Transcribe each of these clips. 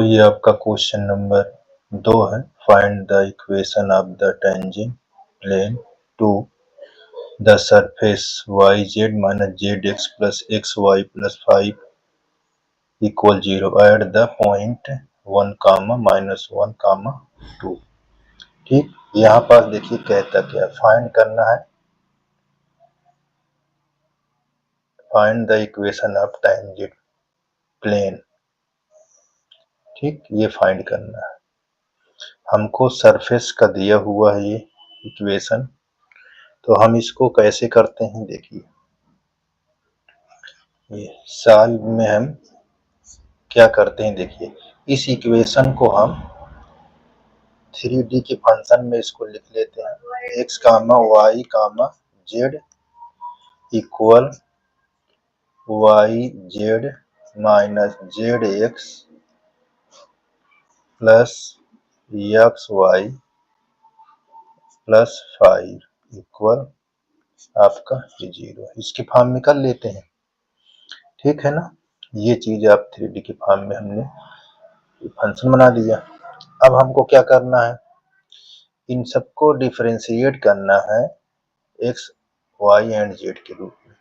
तो ये आपका क्वेश्चन नंबर 2 है। Find the equation of the tangent plane to the surface y Z minus Z x plus x Y plus 5 equal 0 at the point 1 comma minus 1 comma 2। ठीक, यहाँ पास देखिए कहता क्या find करना है, find the equation of tangent plane. ठीक, ये find करना है हमको। सरफेस का दिया हुआ है ये इक्वेशन, तो हम इसको कैसे करते हैं देखिए। ये सॉल्व में हम क्या करते हैं देखिए, इस इक्वेशन को हम 3D के फंक्शन में इसको लिख लेते हैं। x comma Y comma Z equal Y Z minus Z x plus x Y plus 5 equal आपका 0। इसके फॉर्म में कर लेते हैं, ठीक है ना। ये चीज आप 3D के फॉर्म में हमने फंक्शन बना दिया। अब हमको क्या करना है, इन सबको डिफरेंशिएट करना है एक्स वाई एंड जेड के रूप में।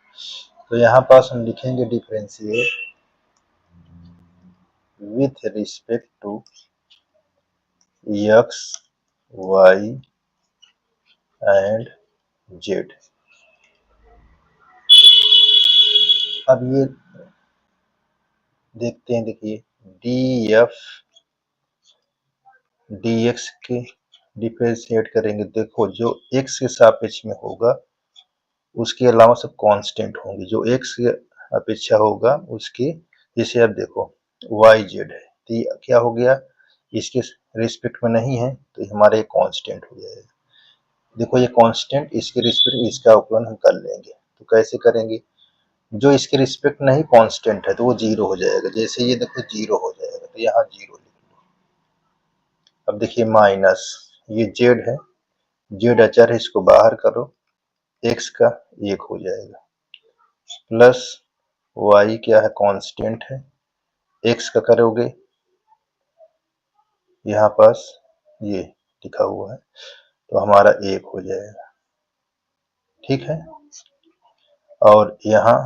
तो यहाँ पास हम लिखेंगे differentiate with respect to x y and z. अब ये देखते हैं, देखिए डी एफ डी एक्स के डिफरेंशिएट करेंगे। देखो जो एक्स के सापेक्ष में होगा उसके अलावा सब कांस्टेंट होंगे। जो एक्स की अपेक्षा होगा उसके, जैसे अब देखो वाई जेड है तो ये क्या हो गया, इसके रिस्पेक्ट में नहीं है तो हमारा ये कांस्टेंट हो जाएगा। देखो ये कांस्टेंट इसके रिस्पेक्ट इसका अवकलन हम कर लेंगे। तो कैसे करेंगे, जो इसके रिस्पेक्ट नहीं कांस्टेंट है तो वो 0 हो जाएगा। जैसे ये देखो 0 हो जाएगा तो यहाँ 0 लिख लो। अब देखिए माइनस ये जेड है, जेड अचर है, इसको बाहर करो, एक्स का 1 हो जाएगा प्लस वाई क्या है कांस्टेंट है, एक्स का करोगे यहाँ पास ये लिखा हुआ है तो हमारा 1 हो जाएगा, ठीक है। और यहाँ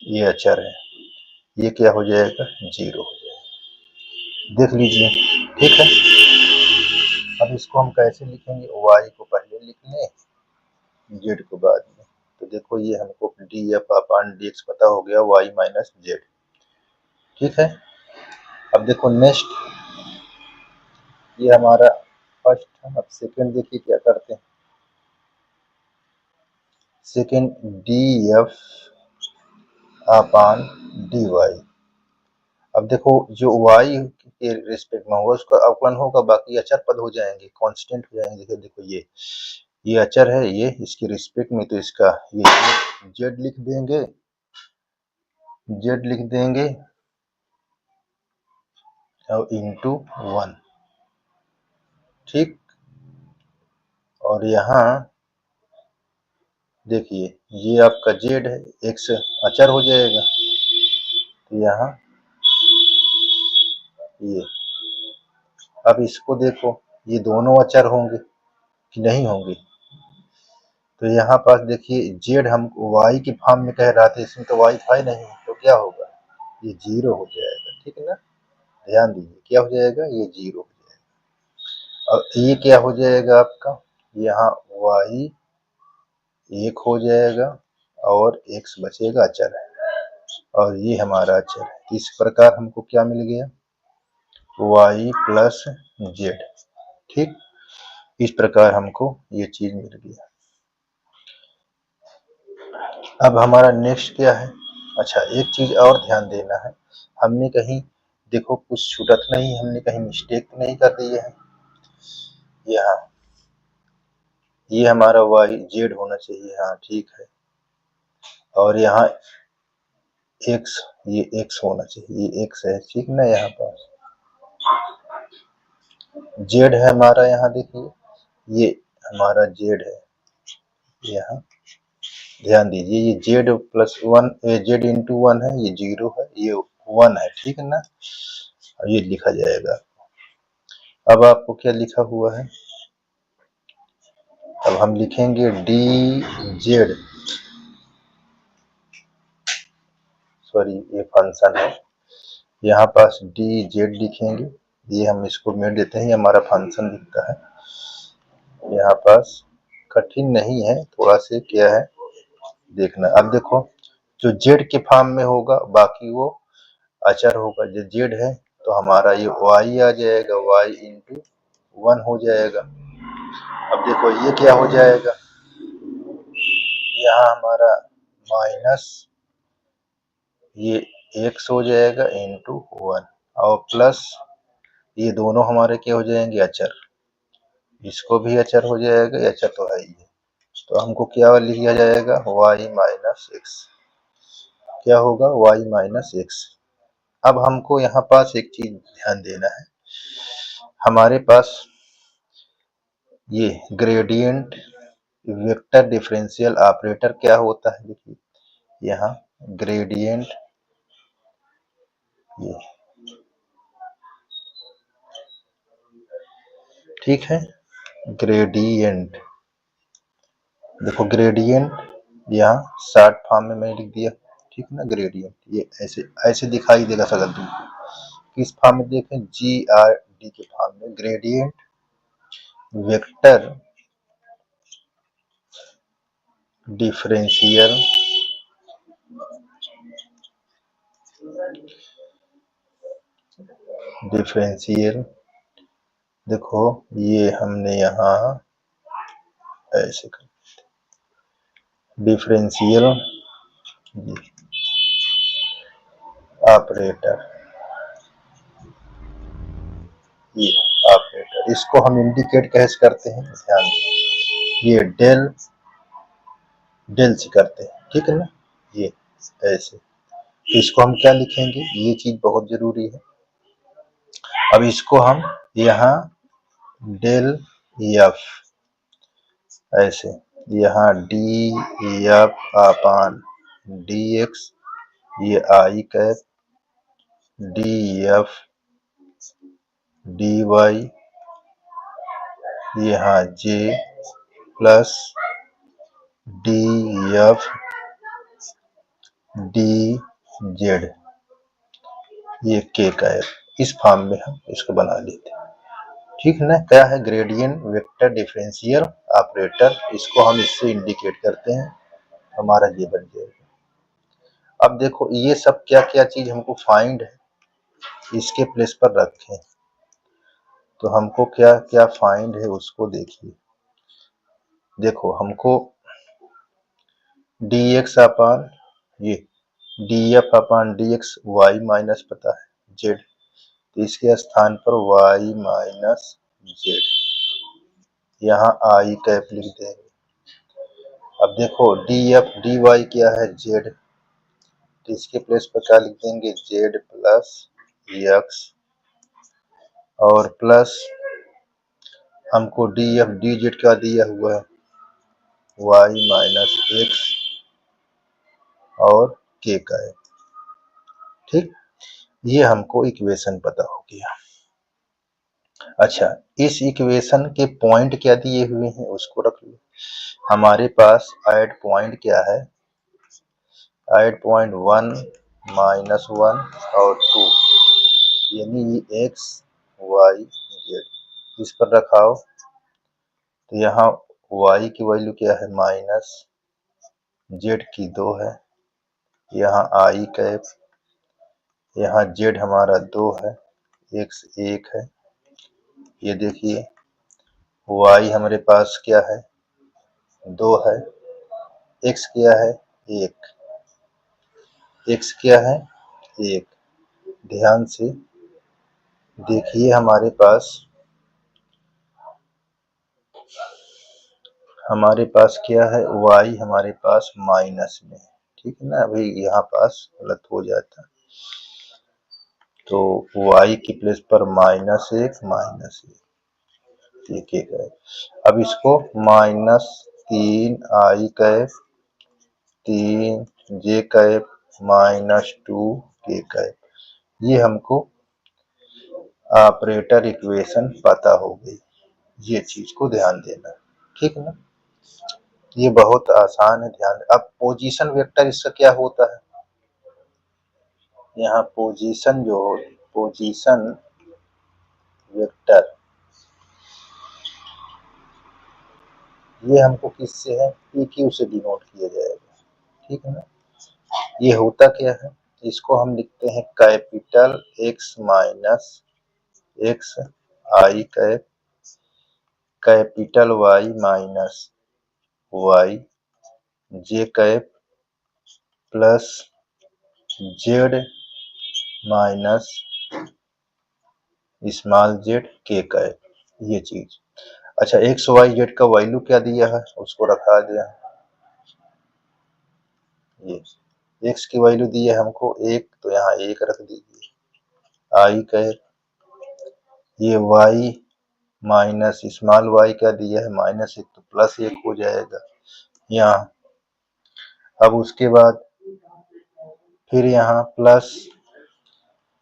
ये अचर है, ये क्या हो जाएगा 0 हो जाएगा, देख लीजिए, ठीक है। अब इसको हम कैसे लिखेंगे, वाई को पहले लिख लें जेड को बाद में। तो देखो ये हमको D F upon D x पता हो गया, वाई माइनस जेड, ठीक है। अब देखो नेक्स्ट ये हमारा फर्स्ट है। अब सेकंड देखिए क्या करते हैं, second D F upon D Y. अब देखो जो y के रिस्पेक्ट में होगा उसका अवकलन होगा, बाकी अचर पद हो जाएंगे, कांस्टेंट हो जाएंगे। देखो देखो ये अचर है, ये इसके रिस्पेक्ट में, तो इसका ये z लिख देंगे, z लिख देंगे और इंटू 1, ठीक। और यहाँ देखिए ये आपका z है, x अचर हो जाएगा तो यहाँ ये। अब इसको देखो ये दोनों अचर होंगे कि नहीं होंगे, तो यहाँ पास देखिए जेड हम वाई की फॉर्म में कह रहा था, इसमें तो वाई फाई नहीं, तो क्या होगा ये 0 हो जाएगा, ठीक है ना। ध्यान दीजिए क्या हो जाएगा, ये 0 हो जाएगा। और ये क्या हो जाएगा आपका, यहाँ वाई 1 हो जाएगा और x बचेगा अचर है, और ये हमारा अचर है। इस प्रकार हमको क्या मिल गया, y प्लस जेड, ठीक। इस प्रकार हमको ये चीज मिल गया। अब हमारा नेक्स्ट क्या है, अच्छा एक चीज और ध्यान देना है, हमने कहीं देखो कुछ छूटा तो नहीं, हमने कहीं मिस्टेक तो नहीं कर दी है। यहाँ ये हमारा वाई जेड होना चाहिए, हाँ ठीक है। और यहाँ एक्स, ये एक्स होना चाहिए, ये एक्स है, ठीक ना। यहाँ पास जेड है हमारा, यहाँ देखिए ये हमारा जेड है, यहाँ ध्यान दीजिए ये जेड प्लस 1, जेड इंटू 1 है, ये 0 है, ये 1 है, ठीक है ना। ये लिखा जाएगा। अब आपको क्या लिखा हुआ है, अब हम लिखेंगे डी जेड, सॉरी ये फंक्शन है, यहाँ पास डी जेड लिखेंगे, ये हम इसको मिट देते हैं, हमारा फंक्शन दिखता है यहाँ पास। कठिन नहीं है, थोड़ा से क्या है देखना। अब देखो जो जेड के फॉर्म में होगा बाकी वो अचर होगा, जो जेड है तो हमारा ये वाई आ जाएगा, वाई इंटू 1 हो जाएगा। अब देखो ये क्या हो जाएगा, यहाँ हमारा माइनस ये x हो जाएगा इंटू 1 और प्लस ये दोनों हमारे क्या हो जाएंगे अचर, इसको भी अचर हो जाएगा, ये अचर तो है ही है। तो हमको क्या लिखा जाएगा y माइनस एक्स, क्या होगा y माइनस एक्स। अब हमको यहाँ पास एक चीज ध्यान देना है, हमारे पास ये ग्रेडियंट वेक्टर डिफरेंशियल ऑपरेटर क्या होता है, देखिए यहाँ ग्रेडियंट, ये ठीक है ग्रेडियंट, देखो ग्रेडियंट यहाँ शॉर्ट फॉर्म में मैंने लिख दिया, ठीक है ना। ग्रेडियंट ये ऐसे ऐसे दिखाई देगा सगल दूर, किस फॉर्म में देखें, जी आर डी के फॉर्म में, ग्रेडियंट वेक्टर डिफरेंशियल डिफरेंशियल, देखो ये हमने यहाँ ऐसे कर डिफरेंशियल ऑपरेटर, ये ऑपरेटर, इसको हम इंडिकेट कैसे करते हैं ध्यान दें, ये डेल डेल से करते हैं, ठीक है ना, ये ऐसे। तो इसको हम क्या लिखेंगे, ये चीज बहुत जरूरी है। अब इसको हम यहाँ डेल एफ ऐसे, यहाँ D F upon D X, ये I cap D F D Y, यहाँ J plus D F D Z, ये के कैप, इस फॉर्म में हम इसको बना लेते हैं, ठीक है ना। क्या है ग्रेडियंट वेक्टर डिफरेंशियल ऑपरेटर, इसको हम इससे इंडिकेट करते हैं, हमारा ये बन जाएगा। अब देखो ये सब क्या क्या चीज हमको फाइंड है, इसके प्लेस पर रखें, तो हमको क्या क्या फाइंड है उसको देखिए। देखो हमको डी एक्स अपान ये D F upon D x Y minus पता है जेड, तो इसके स्थान पर वाई माइनस जेड, यहाँ आई कैप लिख देंगे। अब देखो डी एफ डी वाई क्या है जेड, तो इसके प्लेस पर क्या लिख देंगे जेड प्लस एक्स, और प्लस हमको डी एफ डी जेड क्या दिया हुआ है वाई माइनस एक्स और के का है, ठीक। ये हमको इक्वेशन पता हो गया। अच्छा इस इक्वेशन के पॉइंट क्या दिए हुए हैं उसको रख लो, हमारे पास एट पॉइंट क्या है, एट पॉइंट 1 माइनस 1 और 2, यानी एक्स वाई जेड, इस पर रखाओ, तो यहाँ y की वैल्यू क्या है माइनस, जेड की 2 है, यहाँ आई कैप, यहाँ जेड हमारा 2 है, एक्स 1 है, ये देखिए y हमारे पास क्या है 2 है, x क्या है 1, x क्या है 1, ध्यान से देखिए हमारे पास क्या है y हमारे पास माइनस में, ठीक है ना, अभी यहाँ पास गलत हो जाता, तो y की प्लेस पर -1 ठीक है। अब इसको -3 आई कैप 3 जे कैप -2 के कैप, ये हमको ऑपरेटर इक्वेशन पता हो गई। ये चीज को ध्यान देना, ठीक है ना। ये बहुत आसान है, ध्यान। अब पोजीशन वेक्टर इसका क्या होता है, यहाँ पोजीशन जो पोजीशन वेक्टर ये हमको किससे है, पी क्यू से डिनोट किया जाएगा, ठीक है ना। ये होता क्या है, इसको हम लिखते हैं capital X minus X I cap, capital Y minus Y J cap plus Z minus small Z K cap, ये चीज। अच्छा, एक्स वाई जेड का वैल्यू क्या दिया है उसको रखा दिया, ये एक्स की वैल्यू दी है हमको एक, तो यहाँ एक रख दीजिए आई कैप। ये वाई माइनस स्मॉल वाई क्या दिया है माइनस एक, तो प्लस एक हो जाएगा यहाँ। अब उसके बाद फिर यहाँ प्लस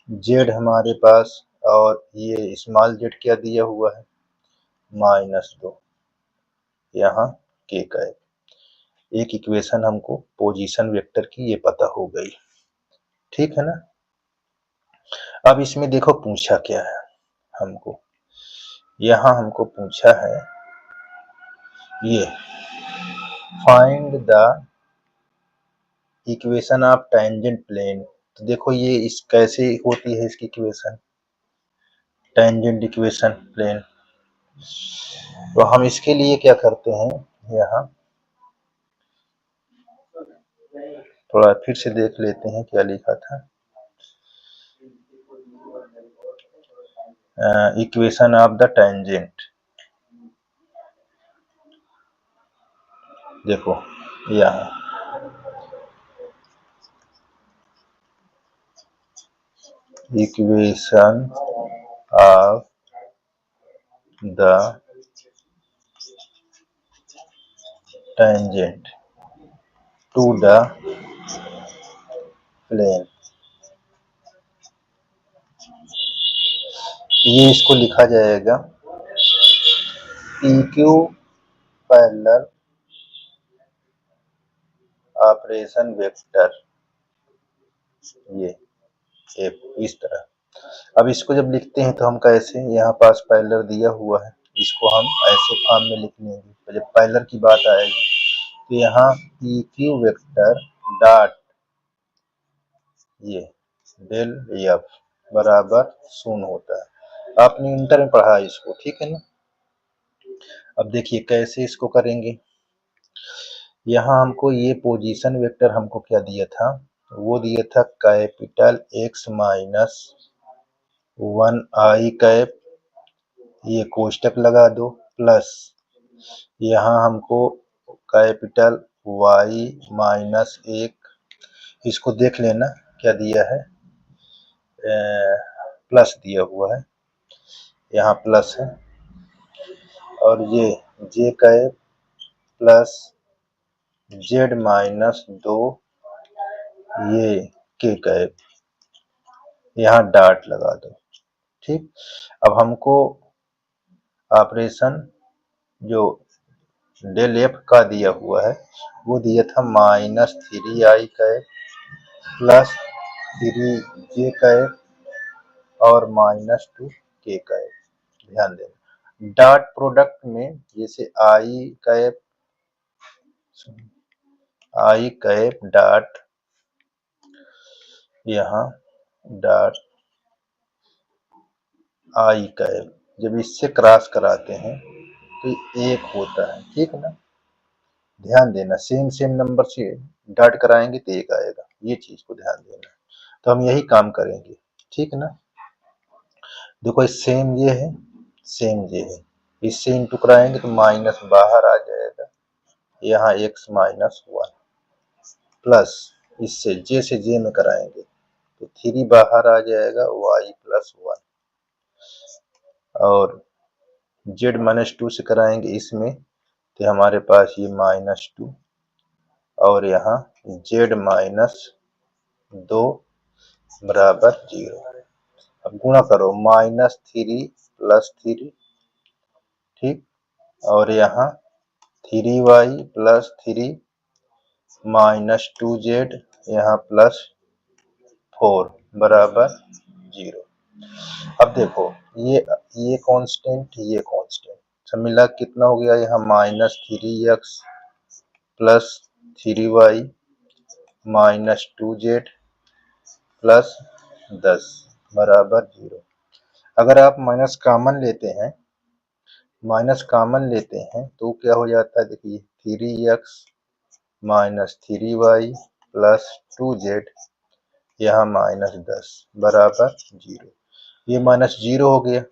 जेड हमारे पास, और ये स्मॉल जेड क्या दिया हुआ है -2, यहाँ के कैप। एक इक्वेशन हमको पोजीशन वेक्टर की ये पता हो गई, ठीक है ना। अब इसमें देखो पूछा क्या है हमको, यहाँ हमको पूछा है ये find the equation of tangent plane. तो देखो ये इस कैसे होती है इसकी इक्वेशन, टेंजेंट इक्वेशन प्लेन। तो हम इसके लिए क्या करते हैं, यहाँ थोड़ा फिर से देख लेते हैं क्या लिखा था, इक्वेशन ऑफ द टेंजेंट। देखो यहाँ equation of the tangent to the plane, ये इसको लिखा जाएगा p q parallel operation vector, ये इस तरह। अब इसको जब लिखते हैं तो हम कैसे, यहाँ पास पैरेलल दिया हुआ है, इसको हम ऐसे फॉर्म में लिख लेंगे। तो जब पैरेलल की बात आएगी तो यहाँ पी क्यू वेक्टर डॉट ये डेल एफ बराबर 0 होता है। आपने इंटर में पढ़ा इसको, ठीक है ना। अब देखिए कैसे इसको करेंगे, यहाँ हमको ये पोजीशन वेक्टर हमको क्या दिया था, वो दिया था कैपिटल एक्स माइनस 1 आई कैप, ये कोष्टक लगा दो, प्लस यहाँ हमको कैपिटल वाई माइनस एक, इसको देख लेना क्या दिया है, प्लस दिया हुआ है, यहाँ प्लस है। और ये जे कैप प्लस जेड -2 ये के कैप, यहाँ डॉट लगा दो, ठीक। अब हमको ऑपरेशन जो डेल एफ का दिया हुआ है वो दिया था -3 आई कैप प्लस 3 जे कैप और -2 के कैप। ध्यान देना डॉट प्रोडक्ट में जैसे आई कैप डॉट, यहाँ डॉट आई कैप, जब इससे क्रॉस कराते हैं तो एक होता है, ठीक है ना। ध्यान देना सेम नंबर से डॉट कराएंगे तो एक आएगा, ये चीज को ध्यान देना। तो हम यही काम करेंगे, ठीक है ना। देखो सेम ये है, सेम ये है, इससे इंटू कराएंगे तो माइनस बाहर आ जाएगा, यहाँ x -1 प्लस इससे जे से जे में कराएंगे तो 3 बाहर आ जाएगा y +1, और z-2 से कराएंगे इसमें तो हमारे पास ये -2 और यहाँ z -2 बराबर 0। अब गुणा करो -3 + 3, ठीक, और यहाँ 3y + 3 -2z यहाँ +4 बराबर 0। अब देखो ये कांस्टेंट सब मिला कितना हो गया यहाँ -3x + 3y -2z + 10 बराबर 0। अगर आप माइनस कॉमन लेते हैं तो क्या हो जाता है, देखिए 3x -3y + 2z यहाँ -10 बराबर 0। ये -0 हो गया,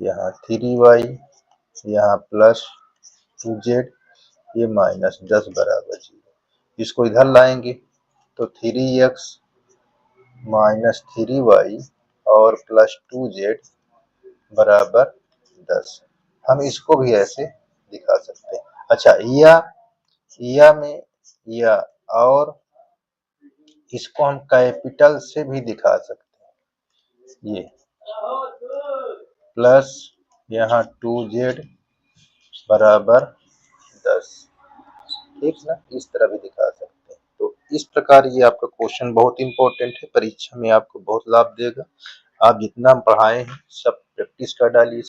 यहाँ 3y यहाँ +2z ये -10 बराबर 0। इसको इधर लाएंगे तो 3x -3y और +2z बराबर 10। हम इसको भी ऐसे दिखा सकते हैं। अच्छा, या और इसको हम कैपिटल से भी दिखा सकते हैं। ये प्लस यहाँ 2z बराबर 10, ठीक ना, इस तरह भी दिखा सकते हैं। तो इस प्रकार ये आपका क्वेश्चन बहुत इंपॉर्टेंट है, परीक्षा में आपको बहुत लाभ देगा। आप जितना पढ़ाए हैं सब प्रैक्टिस कर डालिए।